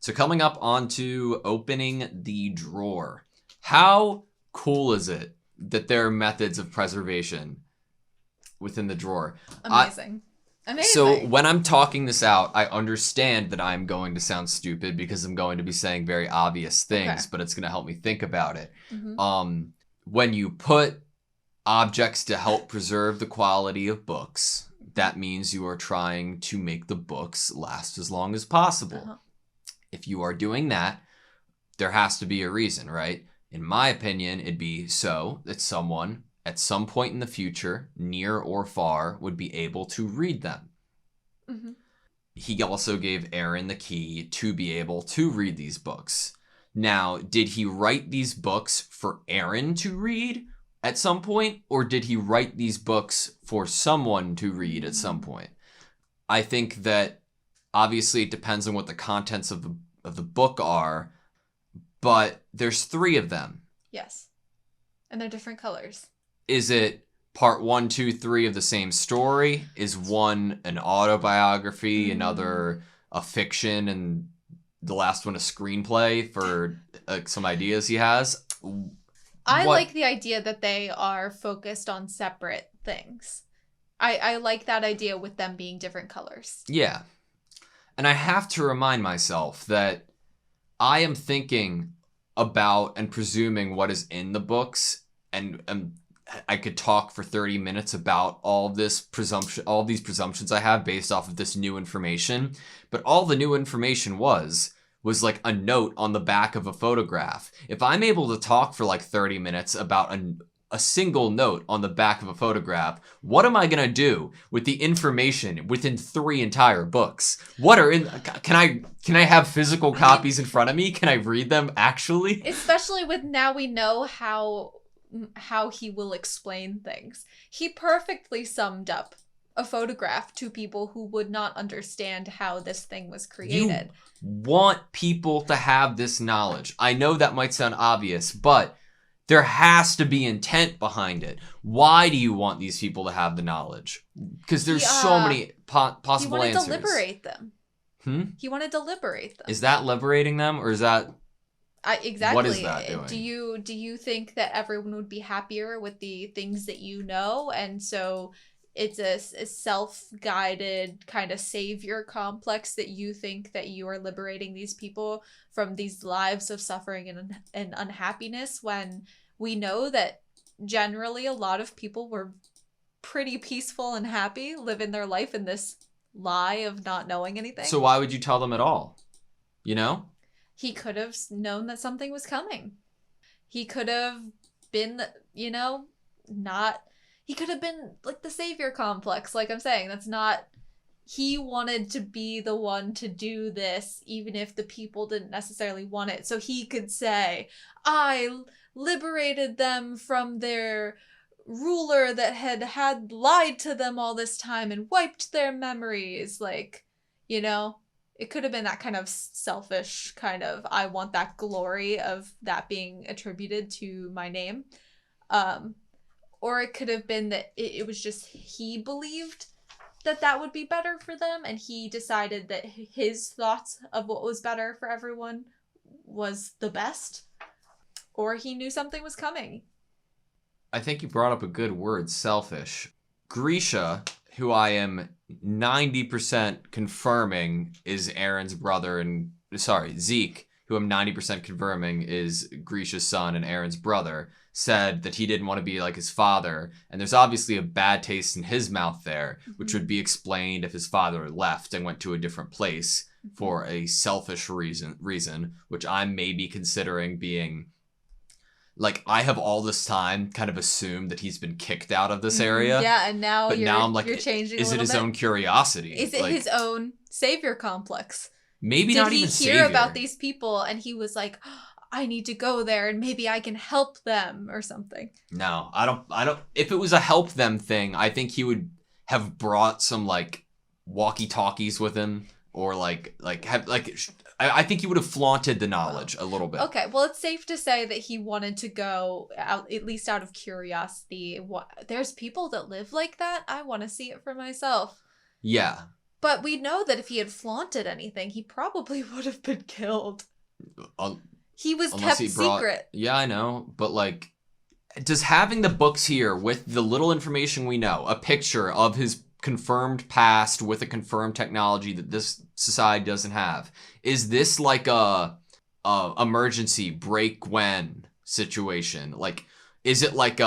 So coming up onto opening the drawer. How cool is it that there are methods of preservation within the drawer? Amazing. So when I'm talking this out, I understand that I'm going to sound stupid because I'm going to be saying very obvious things, but it's going to help me think about it. Mm-hmm. When you put objects to help preserve the quality of books, that means you are trying to make the books last as long as possible. Uh-huh. If you are doing that, there has to be a reason, right? In my opinion, it'd be so that someone at some point in the future, near or far, would be able to read them. Mm-hmm. He also gave Aaron the key to be able to read these books. Now, did he write these books for Aaron to read at some point, or did he write these books for someone to read at some point? I think that obviously it depends on what the contents of the book are, but there's 3 of them. Yes. And they're different colors. Is it part 1, 2, 3 of the same story? Is one an autobiography, another a fiction, and the last one a screenplay for some ideas he has? I like the idea that they are focused on separate things. I like that idea with them being different colors. Yeah. And I have to remind myself that I am thinking about and presuming what is in the books, and I could talk for 30 minutes about all these presumptions I have based off of this new information. But all the new information was like a note on the back of a photograph. If I'm able to talk for like 30 minutes about a single note on the back of a photograph, what am I going to do with the information within 3 entire books? What are in, can I have physical copies in front of me? Can I read them actually? Especially with now we know how he will explain things. He perfectly summed up a photograph to people who would not understand how this thing was created. You want people to have this knowledge. I know that might sound obvious, but there has to be intent behind it. Why do you want these people to have the knowledge? Because there's so many possible answers. He wanted to liberate them. He wanted to liberate them. Is that liberating them, or is that... Exactly. What is that doing? Do you think that everyone would be happier with the things that you know, and so it's a self-guided kind of savior complex that you think that you are liberating these people from these lives of suffering and unhappiness, when we know that generally a lot of people were pretty peaceful and happy, living their life in this lie of not knowing anything? So why would you tell them at all? You know? He could have known that something was coming. He could have been, he could have been like the savior complex, like I'm saying. That's not, he wanted to be the one to do this, even if the people didn't necessarily want it. So he could say, I liberated them from their ruler that had lied to them all this time and wiped their memories. Like, it could have been that kind of selfish kind of, I want that glory of that being attributed to my name. Or it could have been that it was just he believed that would be better for them, and he decided that his thoughts of what was better for everyone was the best. Or he knew something was coming. I think you brought up a good word, selfish. Grisha, who I am 90% confirming is Aaron's brother, Zeke, who I'm 90% confirming is Grisha's son and Aaron's brother, said that he didn't want to be like his father. And there's obviously a bad taste in his mouth there, which would be explained if his father left and went to a different place for a selfish reason, which I'm maybe considering being... Like, I have all this time kind of assumed that he's been kicked out of this area. Yeah, and now I'm like, you're changing is a it his bit? own curiosity? Is it his own savior complex? Maybe not even savior. Did he hear about these people and he was like, oh, I need to go there and maybe I can help them or something? No, I don't. If it was a help them thing, I think he would have brought some, like, walkie-talkies with him, or I think he would have flaunted the knowledge a little bit. Okay, well, it's safe to say that he wanted to go out, at least out of curiosity. There's people that live like that. I want to see it for myself. Yeah. But we know that if he had flaunted anything, he probably would have been killed. He was kept secret. Yeah, I know. But, like, does having the books here with the little information we know, a picture of his confirmed past with a confirmed technology that this society doesn't have, is this like a emergency break when situation? Like, is it like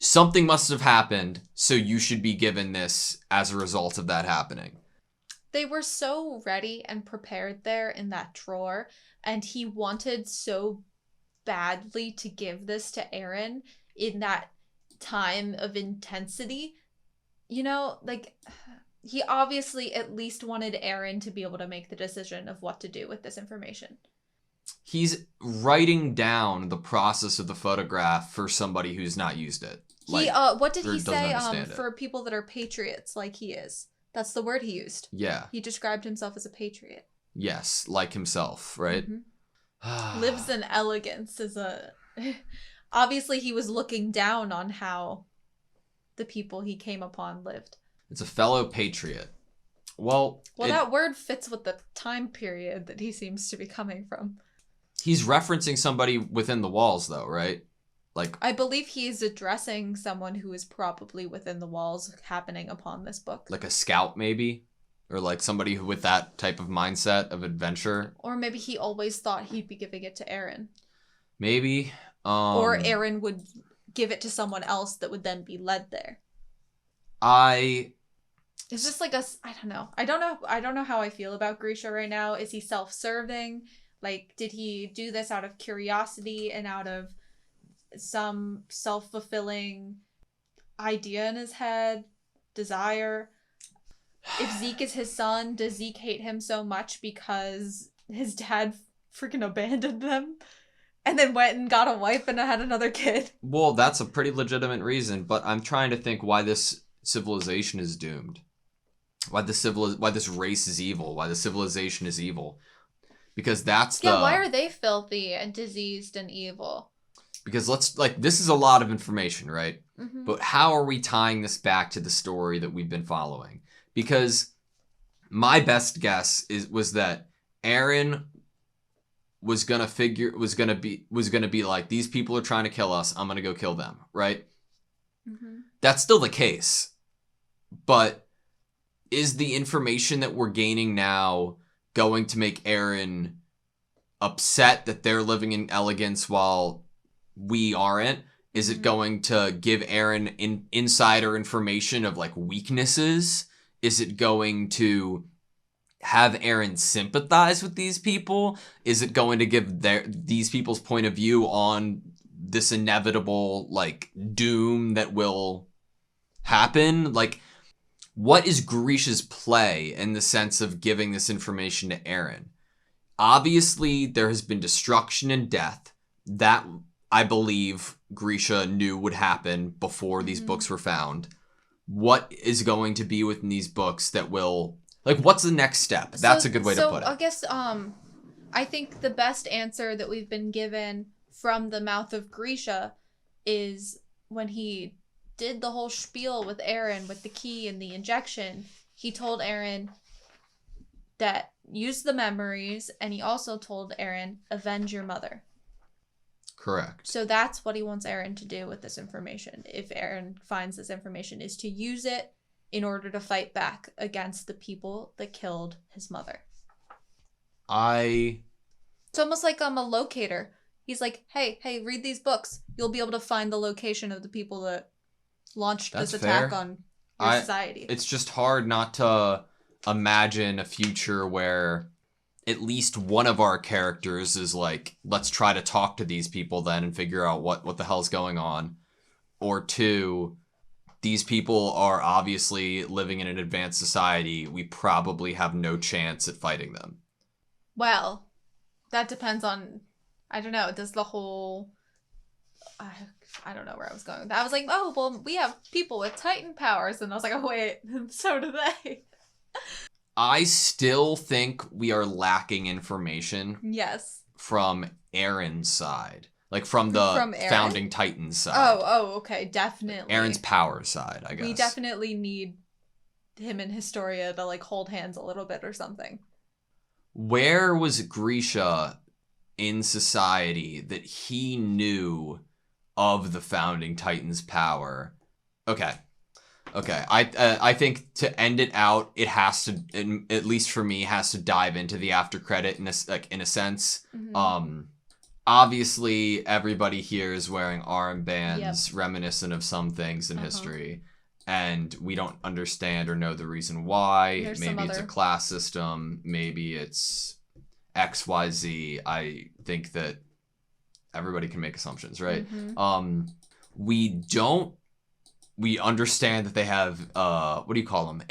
something must have happened, so you should be given this as a result of that happening? They were so ready and prepared there in that drawer, and he wanted so badly to give this to Aaron in that time of intensity. You know, like, he obviously at least wanted Aaron to be able to make the decision of what to do with this information. He's writing down the process of the photograph for somebody who's not used it. Like, what did he say for people that are patriots like he is? That's the word he used. Yeah. He described himself as a patriot. Yes, like himself, right? Mm-hmm. Lives in elegance is a... Obviously, he was looking down on how the people he came upon lived. It's a fellow patriot. Well, that word fits with the time period that he seems to be coming from. He's referencing somebody within the walls, though, right? Like, I believe he's addressing someone who is probably within the walls happening upon this book. Like a scout, maybe? Or like somebody who with that type of mindset of adventure. Or maybe he always thought he'd be giving it to Aaron. Maybe. Or Aaron would give it to someone else that would then be led there. It's just like I don't know. I don't know how I feel about Grisha right now. Is he self-serving? Like, did he do this out of curiosity and out of some self-fulfilling idea in his head, desire? If Zeke is his son, does Zeke hate him so much because his dad freaking abandoned them and then went and got a wife and had another kid? Well, that's a pretty legitimate reason, but I'm trying to think why this civilization is doomed. Why this race is evil, why the civilization is evil. Because that's why are they filthy and diseased and evil? Because this is a lot of information, right? Mm-hmm. But how are we tying this back to the story that we've been following? Because my best guess was that Aaron was gonna be like, these people are trying to kill us, I'm gonna go kill them, right? Mm-hmm. That's still the case. But is the information that we're gaining now going to make Aaron upset that they're living in elegance while we aren't? Is it going to give Aaron insider information of like weaknesses? Is it going to have Aaron sympathize with these people? Is it going to give these people's point of view on this inevitable like doom that will happen? Like, what is Grisha's play in the sense of giving this information to Aaron? Obviously, there has been destruction and death. That, I believe, Grisha knew would happen before these books were found. What is going to be within these books that will... Like, what's the next step? That's a good way to put it. So, I guess, I think the best answer that we've been given from the mouth of Grisha is when he did the whole spiel with Aaron with the key and the injection. He told Aaron that use the memories, and he also told Aaron, avenge your mother. Correct. So that's what he wants Aaron to do with this information. If Aaron finds this information, is to use it in order to fight back against the people that killed his mother. It's almost like I'm a locator. He's like, hey, read these books. You'll be able to find the location of the people that launched this attack on your society. It's just hard not to imagine a future where at least one of our characters is like, let's try to talk to these people then and figure out what the hell's going on. Or two, these people are obviously living in an advanced society. We probably have no chance at fighting them. Well, that depends on, I don't know, does the whole... I don't know where I was going with that. I was like, oh, well, we have people with Titan powers. And I was like, oh, wait, so do they. I still think we are lacking information. Yes. From Aaron's side. Like, from the founding Titan side. Oh, okay, definitely. Aaron's power side, I guess. We definitely need him and Historia to like hold hands a little bit or something. Where was Grisha in society that he knew of the founding Titans' power? Okay. I think to end it out, it has to, at least for me, has to dive into the after credit in a sense. Mm-hmm. Obviously, everybody here is wearing armbands reminiscent of some things in history, and we don't understand or know the reason why. Maybe it's a class system. Maybe it's XYZ. I think that everybody can make assumptions, right? Mm-hmm. We understand that they have, what do you call them?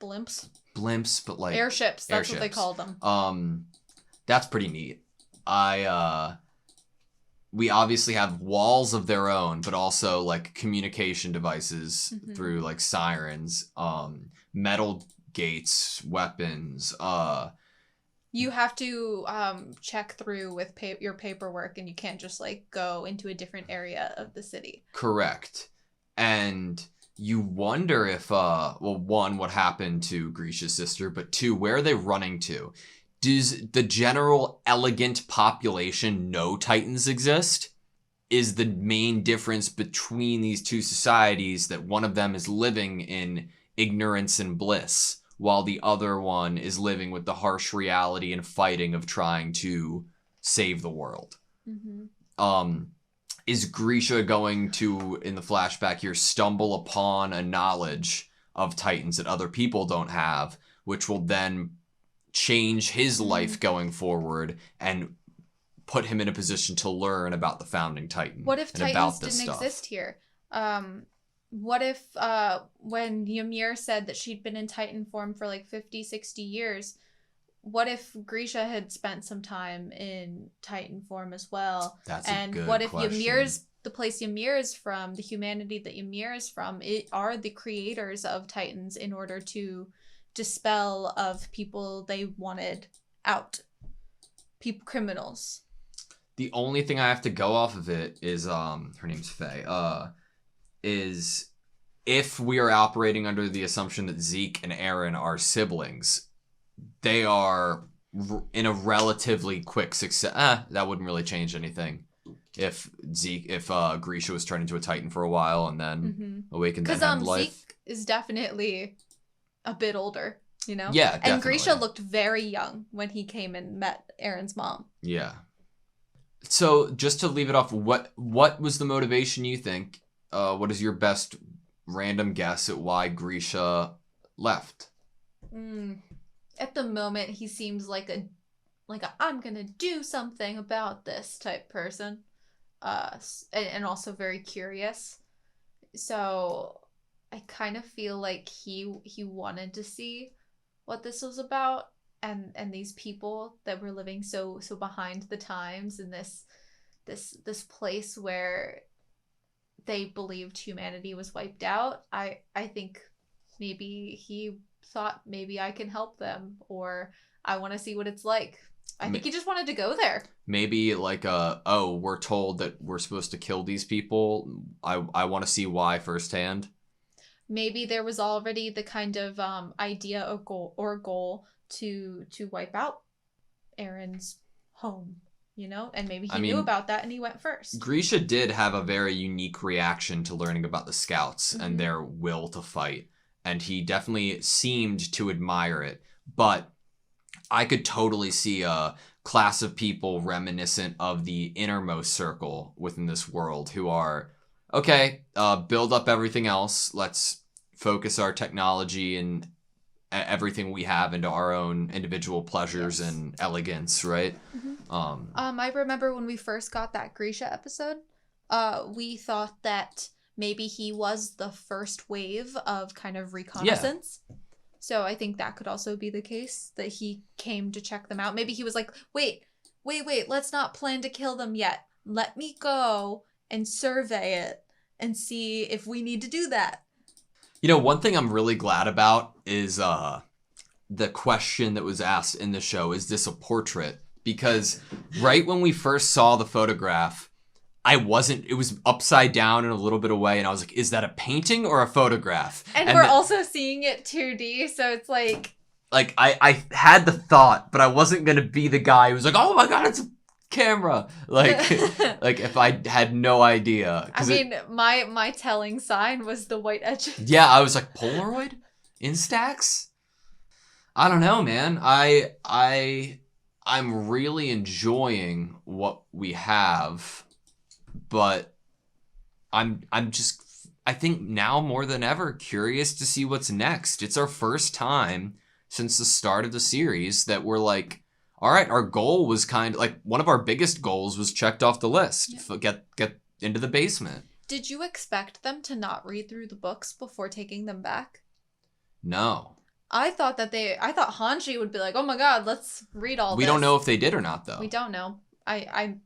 Blimps? Blimps, but like... Airships, that's what they call them. That's pretty neat. We obviously have walls of their own, but also like communication devices through like sirens, metal gates, weapons, You have to check through with your paperwork, and you can't just like go into a different area of the city. Correct. And you wonder if, well, one, what happened to Grisha's sister, but two, where are they running to? Does the general elegant population know Titans exist? Is the main difference between these two societies that one of them is living in ignorance and bliss, while the other one is living with the harsh reality and fighting of trying to save the world? Mm-hmm. Is Grisha going to, in the flashback here, stumble upon a knowledge of Titans that other people don't have, which will then change his life going forward and put him in a position to learn about the founding Titan? What if Titans didn't exist here? What if when Ymir said that she'd been in Titan form for like 50, 60 years, what if Grisha had spent some time in Titan form as well? That's a good what if question. The place Ymir is from, the humanity that Ymir is from, are the creators of Titans in order to dispel of people they wanted out, criminals. The only thing I have to go off of it is her name's Faye. Is if we are operating under the assumption that Zeke and Aaron are siblings, they are in a relatively quick success. That wouldn't really change anything if Grisha was turned into a Titan for a while and then awakened and had life. Zeke is definitely a bit older, you know? Yeah, definitely. And Grisha looked very young when he came and met Aaron's mom. Yeah. So just to leave it off, what was the motivation, you think? What is your best random guess at why Grisha left? At the moment, he seems like a I'm gonna do something about this type person, and also very curious. So I kind of feel like he wanted to see what this was about, and these people that were living so behind the times in this place where they believed humanity was wiped out. I think maybe he thought maybe I can help them, or I want to see what it's like. I think he just wanted to go there. Maybe like we're told that we're supposed to kill these people. I want to see why firsthand. Maybe there was already the kind of idea or goal to wipe out Aaron's home, you know? And maybe he knew about that and he went first. Grisha did have a very unique reaction to learning about the Scouts and their will to fight. And he definitely seemed to admire it. But I could totally see a class of people reminiscent of the innermost circle within this world who are, okay, build up everything else. Let's focus our technology and everything we have into our own individual pleasures and elegance, right? I remember when we first got that Grisha episode, we thought that maybe he was the first wave of kind of reconnaissance. Yeah. So I think that could also be the case, that he came to check them out. Maybe he was like, wait, let's not plan to kill them yet. Let me go and survey it and see if we need to do that. You know, one thing I'm really glad about is the question that was asked in the show, is this a portrait? Because right when we first saw the photograph, it was upside down and a little bit away, and I was like, is that a painting or a photograph? And we're also seeing it 2D, so it's like I had the thought, but I wasn't gonna be the guy who was like, oh my god, it's a camera. Like if I had no idea. I mean, my telling sign was the white edges. Yeah, I was like, Polaroid? Instax? I don't know, man. I'm really enjoying what we have, but I think now more than ever curious to see what's next. It's our first time since the start of the series that we're like, all right, our goal was kind of like one of our biggest goals was checked off the list. Yeah. Get into the basement. Did you expect them to not read through the books before taking them back? No. I thought Hanji would be like, oh my god, let's read all this. We don't know if they did or not, though. We don't know. I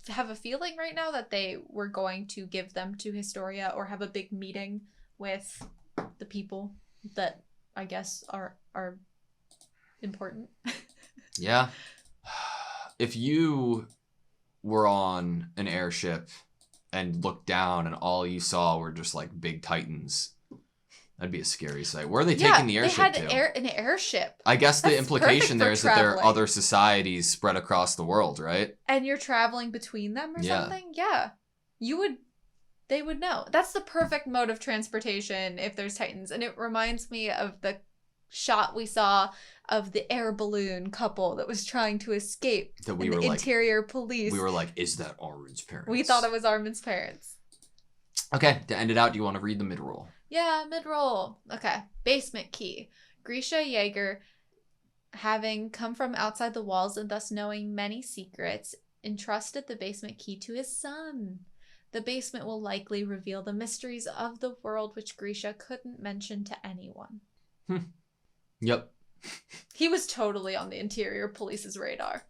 have a feeling right now that they were going to give them to Historia or have a big meeting with the people that I guess are important. Yeah. If you were on an airship and looked down and all you saw were just like big titans, that'd be a scary sight. Where are they taking the airship to? They had an airship. I guess the implication there is that there are other societies spread across the world, right? And you're traveling between them or something? Yeah. They would know. That's the perfect mode of transportation if there's titans. And it reminds me of the shot we saw of the air balloon couple that was trying to escape. That we were like, interior police. We were like, is that Armin's parents? We thought it was Armin's parents. Okay, to end it out, do you want to read the mid-roll? Yeah, mid-roll. Okay. Basement key. Grisha Yeager, having come from outside the walls and thus knowing many secrets, entrusted the basement key to his son. The basement will likely reveal the mysteries of the world which Grisha couldn't mention to anyone. Yep. He was totally on the interior police's radar.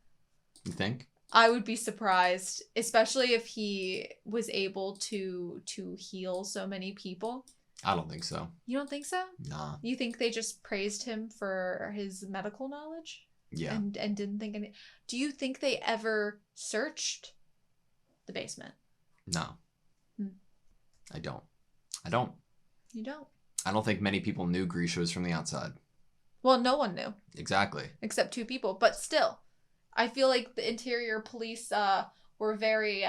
You think? I would be surprised, especially if he was able to heal so many people. I don't think so. You don't think so? Nah. You think they just praised him for his medical knowledge? Yeah. And didn't think any... Do you think they ever searched the basement? No. I don't. You don't? I don't think many people knew Grisha was from the outside. Well, no one knew. Exactly. Except 2 people. But still, I feel like the interior police were very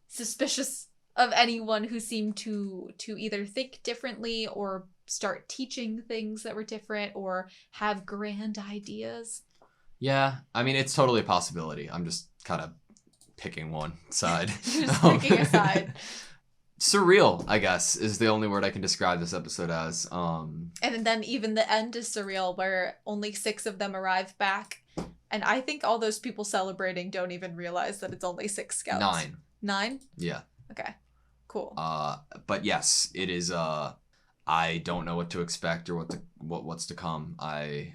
suspicious of anyone who seemed to either think differently or start teaching things that were different or have grand ideas. Yeah, I mean, it's totally a possibility. I'm just kind of picking one side. Just picking a side. Surreal, I guess, is the only word I can describe this episode as. And then even the end is surreal, where only 6 of them arrive back. And I think all those people celebrating don't even realize that it's only 6 scouts. 9. 9? Yeah. Okay. Cool. But yes, it is. I don't know what to expect or what's to come. I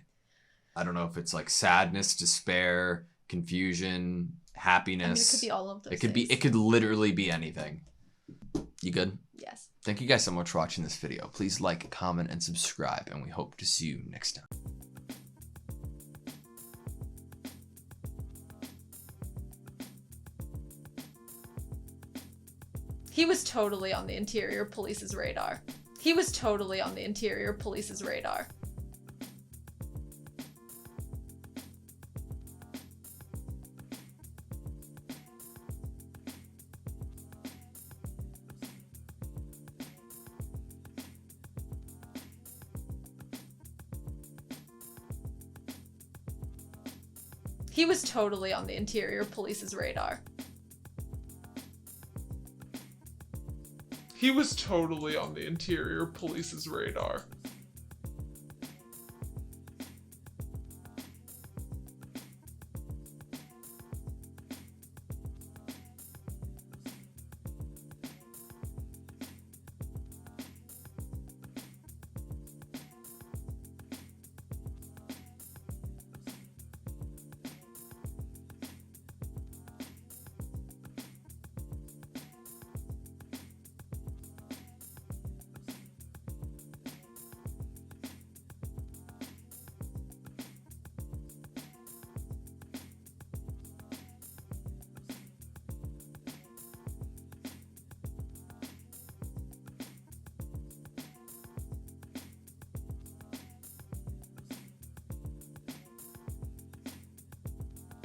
don't know if it's like sadness, despair, confusion, happiness. I mean, it could be all of those. It could literally be anything. You good? Yes. Thank you guys so much for watching this video. Please like, comment, and subscribe, and we hope to see you next time. He was totally on the interior police's radar. He was totally on the interior police's radar. He was totally on the interior police's radar. He was totally on the interior police's radar.